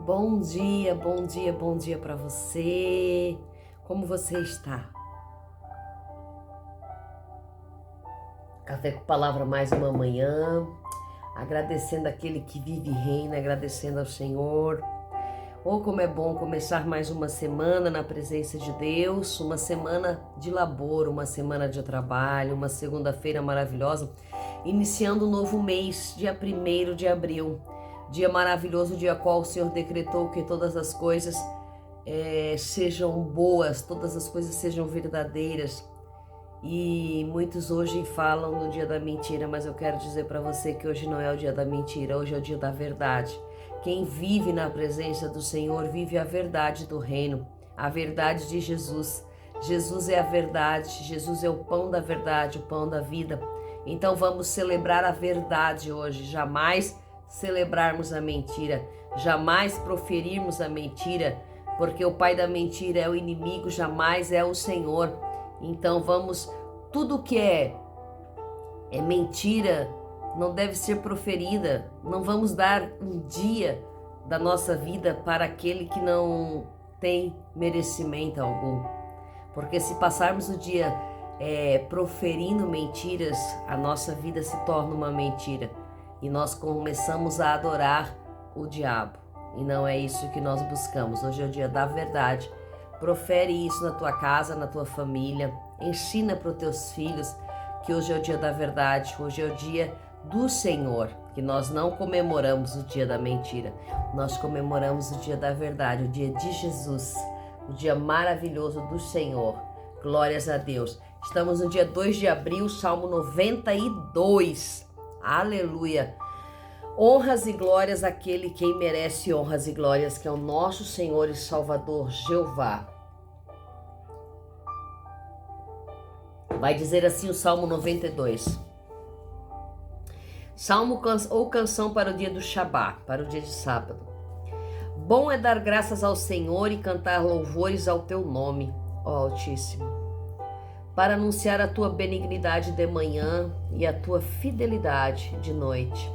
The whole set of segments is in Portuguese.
Bom dia, bom dia, bom dia para você. Como você está? Café com Palavra mais uma manhã, agradecendo aquele que vive e reina, agradecendo ao Senhor. Oh, como é bom começar mais uma semana na presença de Deus, uma semana de labor, uma semana de trabalho, uma segunda-feira maravilhosa, iniciando um novo mês, dia 1º de abril. Dia maravilhoso, dia qual o Senhor decretou que todas as coisas sejam boas, todas as coisas sejam verdadeiras. E muitos hoje falam no dia da mentira, mas eu quero dizer para você que hoje não é o dia da mentira, hoje é o dia da verdade. Quem vive na presença do Senhor vive a verdade do reino, a verdade de Jesus. Jesus é a verdade, Jesus é o pão da verdade, o pão da vida. Então vamos celebrar a verdade hoje, jamais celebrarmos a mentira, jamais proferirmos a mentira, porque o pai da mentira é o inimigo, jamais é o Senhor. Então tudo que é mentira não deve ser proferida, não vamos dar um dia da nossa vida para aquele que não tem merecimento algum, porque se passarmos o dia proferindo mentiras, a nossa vida se torna uma mentira. E nós começamos a adorar o diabo. E não é isso que nós buscamos. Hoje é o dia da verdade. Profere isso na tua casa, na tua família. Ensina para os teus filhos que hoje é o dia da verdade. Hoje é o dia do Senhor. Que nós não comemoramos o dia da mentira. Nós comemoramos o dia da verdade, o dia de Jesus. O dia maravilhoso do Senhor. Glórias a Deus. Estamos no dia 2 de abril, Salmo 92. Aleluia! Honras e glórias àquele quem merece honras e glórias, que é o nosso Senhor e Salvador Jeová. Vai dizer assim o Salmo 92. Salmo ou canção para o dia do Shabá, para o dia de sábado. Bom é dar graças ao Senhor e cantar louvores ao teu nome, ó Altíssimo, para anunciar a tua benignidade de manhã e a tua fidelidade de noite.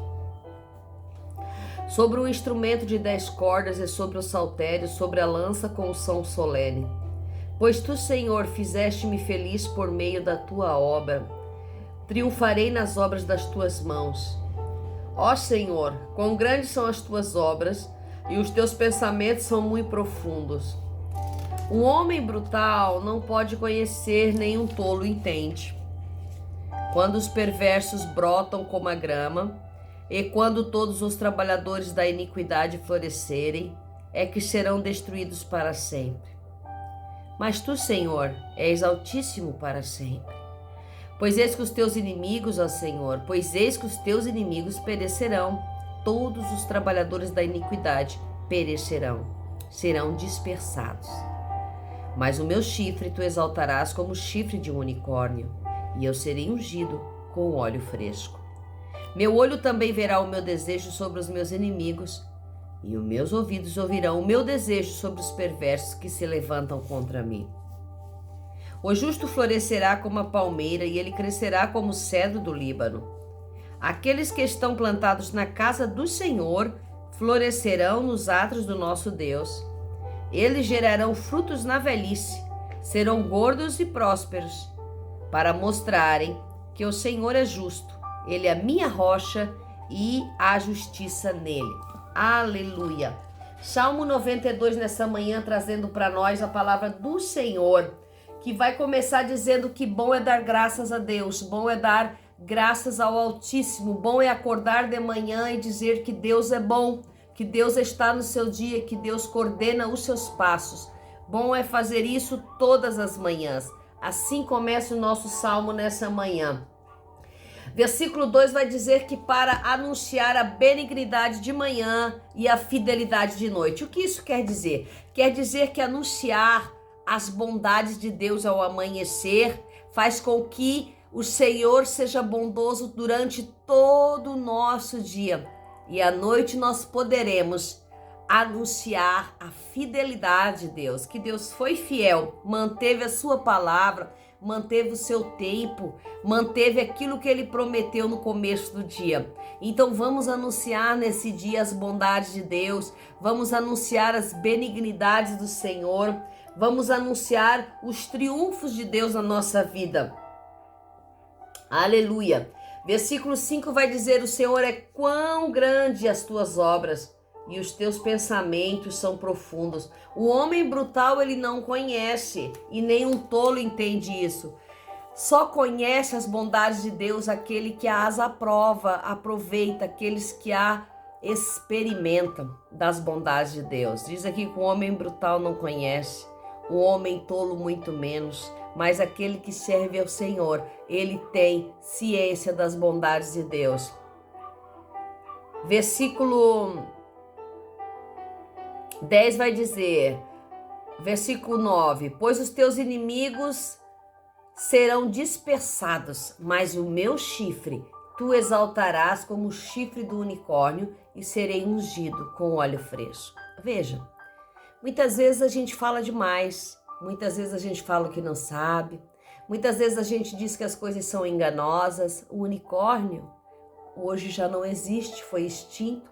Sobre o instrumento de 10 cordas e sobre o saltério, sobre a lança com o som solene. Pois tu, Senhor, fizeste-me feliz por meio da tua obra. Triunfarei nas obras das tuas mãos. Ó Senhor, quão grandes são as tuas obras e os teus pensamentos são muito profundos. Um homem brutal não pode conhecer, nem um tolo entende. Quando os perversos brotam como a grama, e quando todos os trabalhadores da iniquidade florescerem, é que serão destruídos para sempre. Mas tu, Senhor, és altíssimo para sempre. Pois eis que os teus inimigos, ó Senhor, pois eis que os teus inimigos perecerão, todos os trabalhadores da iniquidade perecerão, serão dispersados. Mas o meu chifre tu exaltarás como o chifre de um unicórnio, e eu serei ungido com óleo fresco. Meu olho também verá o meu desejo sobre os meus inimigos, e os meus ouvidos ouvirão o meu desejo sobre os perversos que se levantam contra mim. O justo florescerá como a palmeira, e ele crescerá como o cedro do Líbano. Aqueles que estão plantados na casa do Senhor florescerão nos átrios do nosso Deus. Eles gerarão frutos na velhice, serão gordos e prósperos, para mostrarem que o Senhor é justo, Ele é a minha rocha e há justiça nele. Aleluia! Salmo 92 nessa manhã, trazendo para nós a palavra do Senhor, que vai começar dizendo que bom é dar graças a Deus, bom é dar graças ao Altíssimo, bom é acordar de manhã e dizer que Deus é bom, que Deus está no seu dia, que Deus coordena os seus passos. Bom é fazer isso todas as manhãs. Assim começa o nosso salmo nessa manhã. Versículo 2 vai dizer que para anunciar a benignidade de manhã e a fidelidade de noite. O que isso quer dizer? Quer dizer que anunciar as bondades de Deus ao amanhecer faz com que o Senhor seja bondoso durante todo o nosso dia. E à noite nós poderemos anunciar a fidelidade de Deus, que Deus foi fiel, manteve a sua palavra, manteve o seu tempo, manteve aquilo que ele prometeu no começo do dia. Então vamos anunciar nesse dia as bondades de Deus, vamos anunciar as benignidades do Senhor, vamos anunciar os triunfos de Deus na nossa vida. Aleluia! Versículo 5 vai dizer: o Senhor é quão grande as tuas obras e os teus pensamentos são profundos. O homem brutal ele não conhece e nem um tolo entende isso. Só conhece as bondades de Deus aquele que as aprova, aproveita, aqueles que a experimentam das bondades de Deus. Diz aqui que o homem brutal não conhece, o homem tolo muito menos, mas aquele que serve ao Senhor, ele tem ciência das bondades de Deus. Versículo 10 vai dizer, versículo 9: pois os teus inimigos serão dispersados, mas o meu chifre tu exaltarás como o chifre do unicórnio e serei ungido com óleo fresco. Veja, muitas vezes a gente fala demais, muitas vezes a gente fala o que não sabe, muitas vezes a gente diz que as coisas são enganosas. O unicórnio hoje já não existe, foi extinto,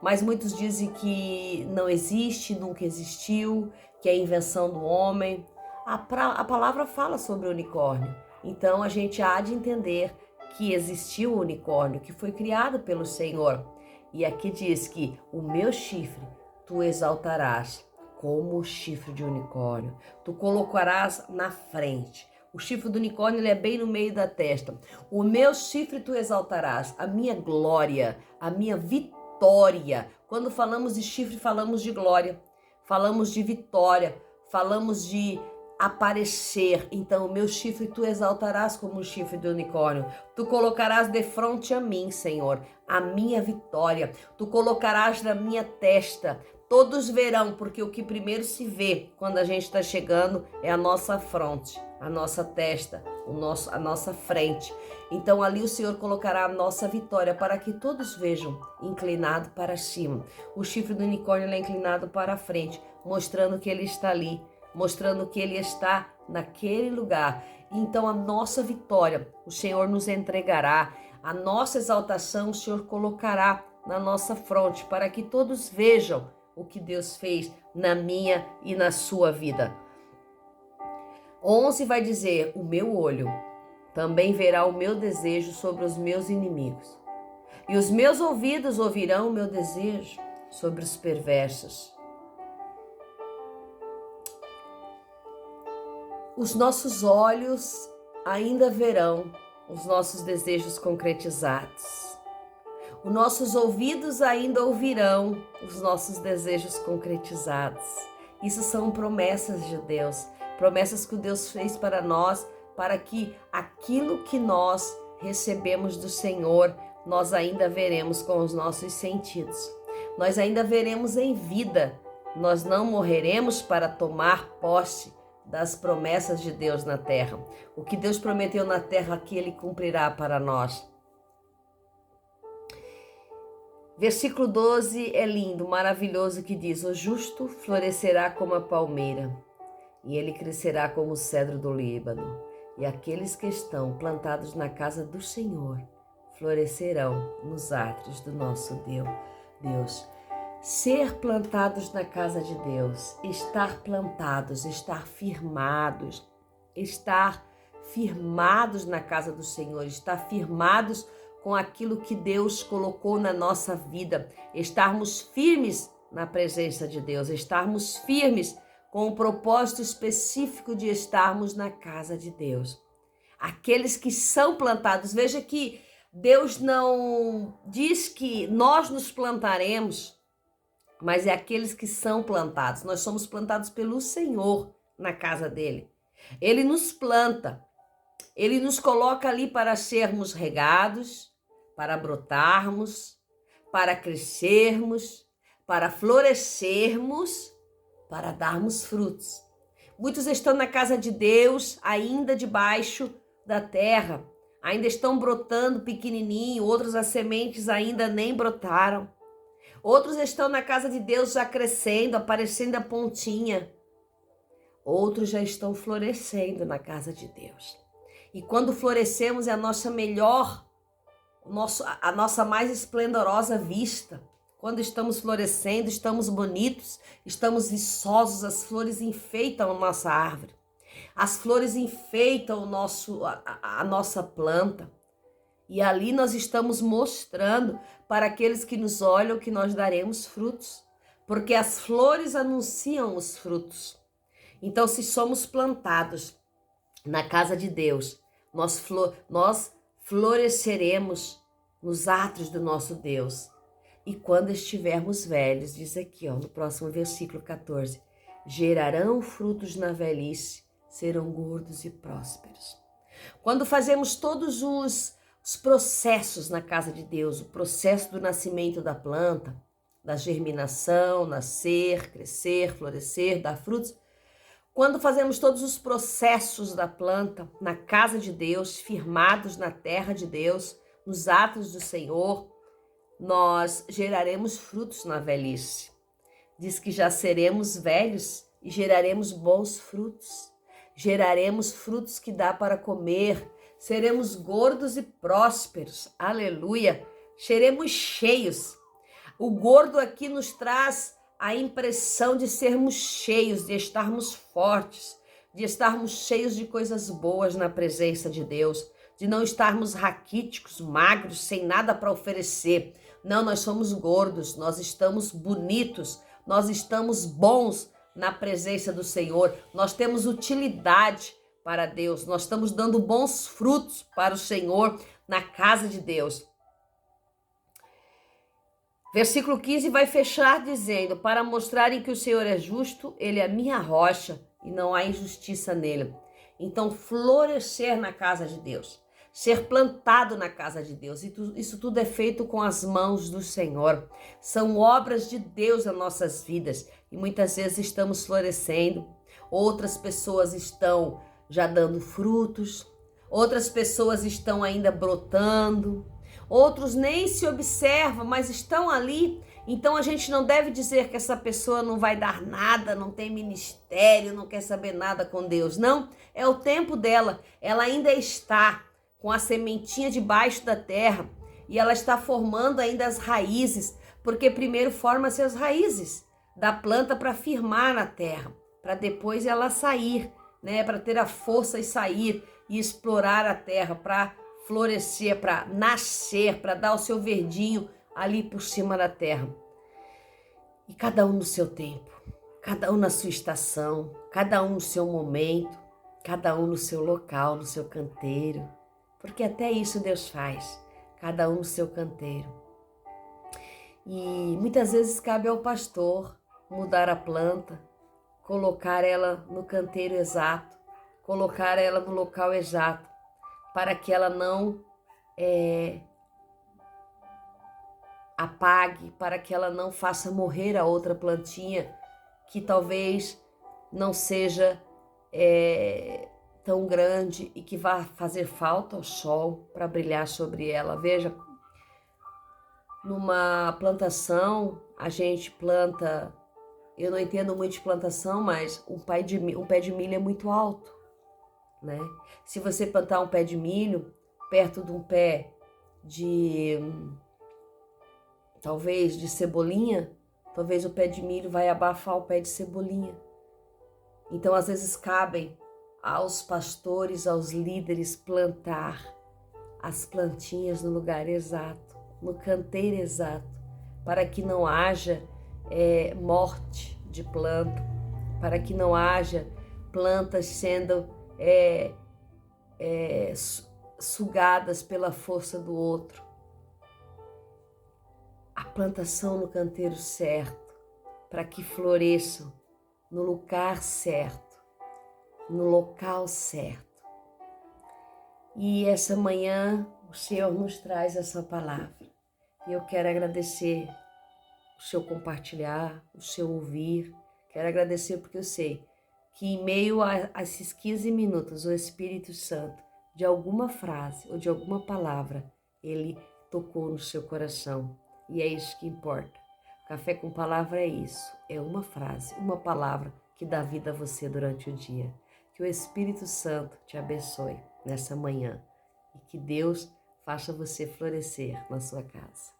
mas muitos dizem que não existe, nunca existiu, que é invenção do homem. A palavra fala sobre o unicórnio, então a gente há de entender que existiu o unicórnio, que foi criado pelo Senhor. E aqui diz que o meu chifre tu exaltarás como o chifre de unicórnio, tu colocarás na frente. O chifre do unicórnio ele é bem no meio da testa. O meu chifre tu exaltarás, a minha glória, a minha vitória. Quando falamos de chifre, falamos de glória, falamos de vitória, falamos de aparecer. Então o meu chifre tu exaltarás como o chifre do unicórnio. Tu colocarás de frente a mim, Senhor, a minha vitória. Tu colocarás na minha testa. Todos verão, porque o que primeiro se vê quando a gente está chegando é a nossa fronte, a nossa testa, a nossa frente. Então ali o Senhor colocará a nossa vitória para que todos vejam, inclinado para cima. O chifre do unicórnio é inclinado para a frente, mostrando que ele está ali, mostrando que ele está naquele lugar. Então a nossa vitória o Senhor nos entregará, a nossa exaltação o Senhor colocará na nossa fronte, para que todos vejam o que Deus fez na minha e na sua vida. 11 vai dizer: o meu olho também verá o meu desejo sobre os meus inimigos, e os meus ouvidos ouvirão o meu desejo sobre os perversos. Os nossos olhos ainda verão os nossos desejos concretizados. Os nossos ouvidos ainda ouvirão os nossos desejos concretizados. Isso são promessas de Deus, promessas que Deus fez para nós, para que aquilo que nós recebemos do Senhor, nós ainda veremos com os nossos sentidos. Nós ainda veremos em vida. Nós não morreremos para tomar posse das promessas de Deus na terra. O que Deus prometeu na terra, que Ele cumprirá para nós. Versículo 12 é lindo, maravilhoso, que diz: o justo florescerá como a palmeira, e ele crescerá como o cedro do Líbano, e aqueles que estão plantados na casa do Senhor florescerão nos átrios do nosso Deus. Ser plantados na casa de Deus, estar plantados, estar firmados na casa do Senhor, estar firmados com aquilo que Deus colocou na nossa vida, estarmos firmes na presença de Deus, estarmos firmes com o propósito específico de estarmos na casa de Deus. Aqueles que são plantados, veja que Deus não diz que nós nos plantaremos, mas é aqueles que são plantados. Nós somos plantados pelo Senhor na casa dele. Ele nos planta, ele nos coloca ali para sermos regados, para brotarmos, para crescermos, para florescermos, para darmos frutos. Muitos estão na casa de Deus, ainda debaixo da terra, ainda estão brotando pequenininho, outros as sementes ainda nem brotaram. Outros estão na casa de Deus já crescendo, aparecendo a pontinha. outros já estão florescendo na casa de Deus. E quando florescemos é a nossa melhor, a nossa mais esplendorosa vista. Quando estamos florescendo, estamos bonitos, estamos viçosos, as flores enfeitam a nossa árvore. As flores enfeitam a nossa planta. E ali nós estamos mostrando para aqueles que nos olham que nós daremos frutos. Porque as flores anunciam os frutos. Então, se somos plantados na casa de Deus, nós floresceremos nos atos do nosso Deus. E quando estivermos velhos, diz aqui, no próximo versículo 14, gerarão frutos na velhice, serão gordos e prósperos. Quando fazemos todos os processos na casa de Deus, o processo do nascimento da planta, da germinação, nascer, crescer, florescer, dar frutos, quando fazemos todos os processos da planta na casa de Deus, firmados na terra de Deus, nos atos do Senhor, nós geraremos frutos na velhice. Diz que já seremos velhos e geraremos bons frutos. Geraremos frutos que dá para comer. Seremos gordos e prósperos. Aleluia! Seremos cheios. O gordo aqui nos traz a impressão de sermos cheios, de estarmos fortes, de estarmos cheios de coisas boas na presença de Deus, de não estarmos raquíticos, magros, sem nada para oferecer. Não, nós somos gordos, nós estamos bonitos, nós estamos bons na presença do Senhor, nós temos utilidade para Deus, nós estamos dando bons frutos para o Senhor na casa de Deus. Versículo 15 vai fechar dizendo, para mostrarem que o Senhor é justo, Ele é a minha rocha e não há injustiça nele. Então, florescer na casa de Deus, ser plantado na casa de Deus, isso tudo é feito com as mãos do Senhor. São obras de Deus nas nossas vidas e muitas vezes estamos florescendo, outras pessoas estão já dando frutos, outras pessoas estão ainda brotando, outros nem se observam, mas estão ali. Então a gente não deve dizer que essa pessoa não vai dar nada, não tem ministério, não quer saber nada com Deus. Não, é o tempo dela. Ela ainda está com a sementinha debaixo da terra e ela está formando ainda as raízes, porque primeiro forma-se as raízes da planta para firmar na terra, para depois ela sair, né? Para ter a força e sair e explorar a terra, para florescer, para nascer, para dar o seu verdinho ali por cima da terra. E cada um no seu tempo, cada um na sua estação, cada um no seu momento, cada um no seu local, no seu canteiro, porque até isso Deus faz, cada um no seu canteiro. E muitas vezes cabe ao pastor mudar a planta, colocar ela no canteiro exato, colocar ela no local exato, para que ela não apague, para que ela não faça morrer a outra plantinha que talvez não seja tão grande e que vá fazer falta ao sol para brilhar sobre ela. Veja, numa plantação a gente planta, eu não entendo muito de plantação, mas um pé de milho é muito alto, né? Se você plantar um pé de milho perto de um pé de talvez de cebolinha, talvez o pé de milho vai abafar o pé de cebolinha. Então, às vezes, cabem aos pastores, aos líderes, plantar as plantinhas no lugar exato, no canteiro exato, para que não haja morte de planta, para que não haja plantas sendo sugadas pela força do outro. A plantação no canteiro certo, para que floresçam no lugar certo, no local certo. E essa manhã o Senhor nos traz essa palavra. E eu quero agradecer o seu compartilhar, o seu ouvir. Quero agradecer porque eu sei que em meio a esses 15 minutos o Espírito Santo, de alguma frase ou de alguma palavra, ele tocou no seu coração. E é isso que importa. Café com Palavra é isso, é uma frase, uma palavra que dá vida a você durante o dia. Que o Espírito Santo te abençoe nessa manhã e que Deus faça você florescer na sua casa.